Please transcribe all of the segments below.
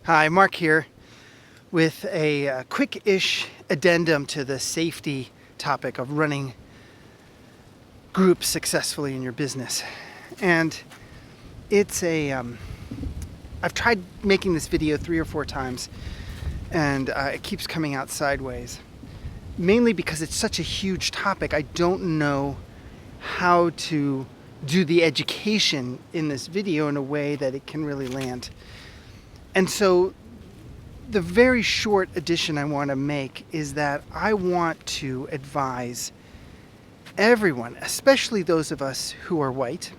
Hi, Mark here with a quick-ish addendum to the safety topic of running groups successfully in your business. And it's I've tried making this video 3 or 4 times and it keeps coming out sideways. Mainly because it's such a huge topic, I don't know how to do the education in this video in a way that it can really land. And so the very short addition I want to make is that I want to advise everyone, especially those of us who are white,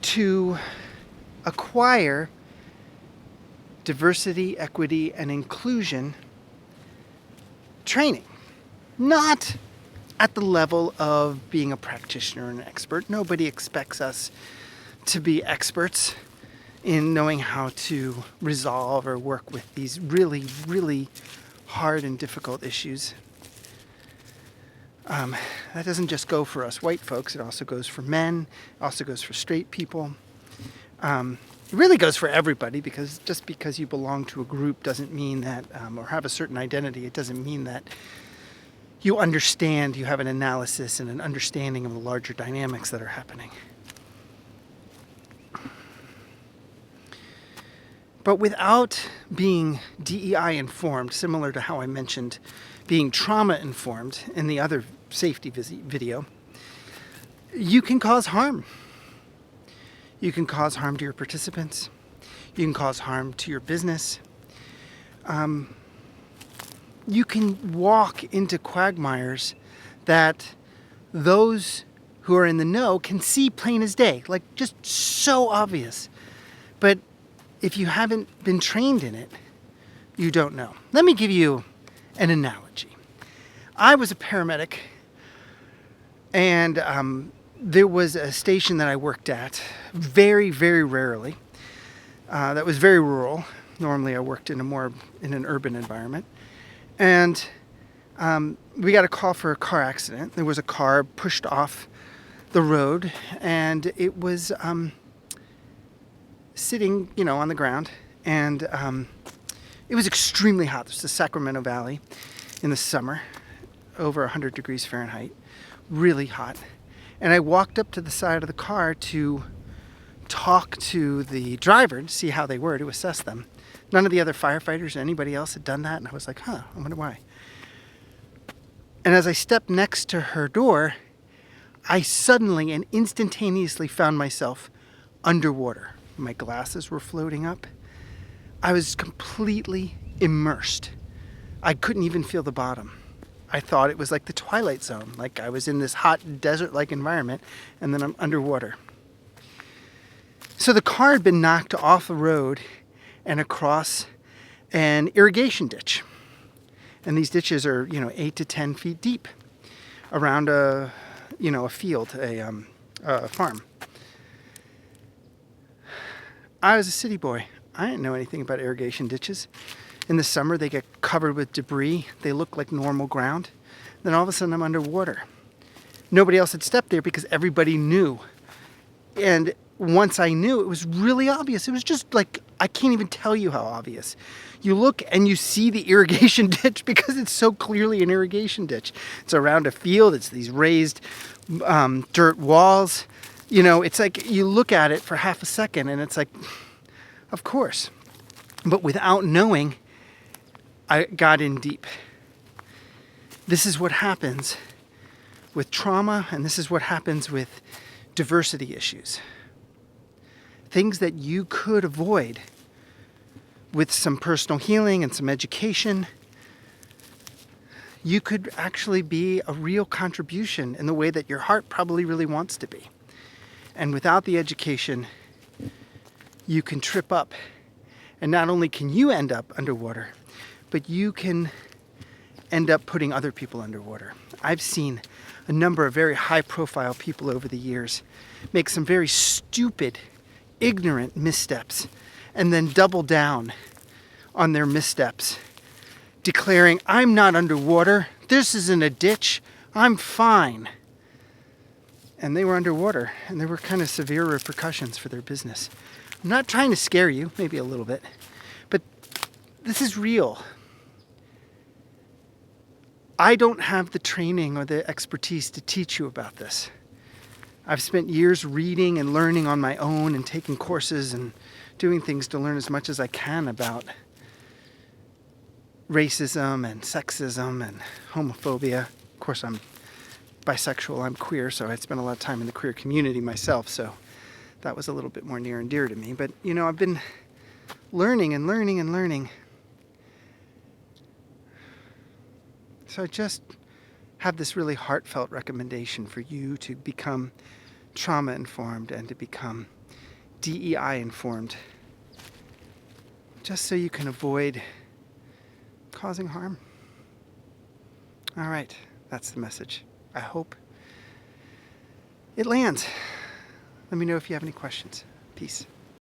to acquire diversity, equity, and inclusion training. Not at the level of being a practitioner and an expert. Nobody expects us to be experts in knowing how to resolve or work with these really, really hard and difficult issues. That doesn't just go for us white folks, it also goes for men, it also goes for straight people. It really goes for everybody, because just because you belong to a group doesn't mean that, or have a certain identity, it doesn't mean that you understand, you have an analysis and an understanding of the larger dynamics that are happening. But without being DEI informed, similar to how I mentioned being trauma informed in the other safety video, you can cause harm. You can cause harm to your participants. You can cause harm to your business. You can walk into quagmires that those who are in the know can see plain as day, like just so obvious. But if you haven't been trained in it, you don't know. Let me give you an analogy. I was a paramedic, and there was a station that I worked at very, very rarely. That was very rural. Normally I worked in an urban environment. And we got a call for a car accident. There was a car pushed off the road, and it was sitting, on the ground, and it was extremely hot. This is the Sacramento Valley in the summer, over 100 degrees Fahrenheit, really hot. And I walked up to the side of the car to talk to the driver to see how they were, to assess them. None of the other firefighters or anybody else had done that, and I was like, I wonder why. And as I stepped next to her door, I suddenly and instantaneously found myself underwater. My glasses were floating up. I was completely immersed. I couldn't even feel the bottom. I thought it was like the Twilight Zone, like I was in this hot desert-like environment, and then I'm underwater. So the car had been knocked off the road and across an irrigation ditch. And these ditches are, 8 to 10 feet deep around a field, a farm. I was a city boy. I didn't know anything about irrigation ditches. In the summer, they get covered with debris. They look like normal ground. Then all of a sudden, I'm underwater. Nobody else had stepped there because everybody knew. And once I knew, it was really obvious. It was just like, I can't even tell you how obvious. You look and you see the irrigation ditch because it's so clearly an irrigation ditch. It's around a field. It's these raised dirt walls. It's like you look at it for half a second and it's like, of course. But without knowing, I got in deep. This is what happens with trauma, and this is what happens with diversity issues. Things that you could avoid with some personal healing and some education. You could actually be a real contribution in the way that your heart probably really wants to be. And without the education, you can trip up. And not only can you end up underwater, but you can end up putting other people underwater. I've seen a number of very high-profile people over the years make some very stupid, ignorant missteps, and then double down on their missteps, declaring, I'm not underwater, this isn't a ditch, I'm fine. And they were underwater, and there were kind of severe repercussions for their business. I'm not trying to scare you, maybe a little bit, but this is real. I don't have the training or the expertise to teach you about this. I've spent years reading and learning on my own and taking courses and doing things to learn as much as I can about racism and sexism and homophobia. Of course, I'm bisexual, I'm queer, so I spent a lot of time in the queer community myself, so that was a little bit more near and dear to me. But, I've been learning and learning and learning. So I just have this really heartfelt recommendation for you to become trauma informed and to become DEI informed, just so you can avoid causing harm. All right, that's the message. I hope it lands. Let me know if you have any questions. Peace.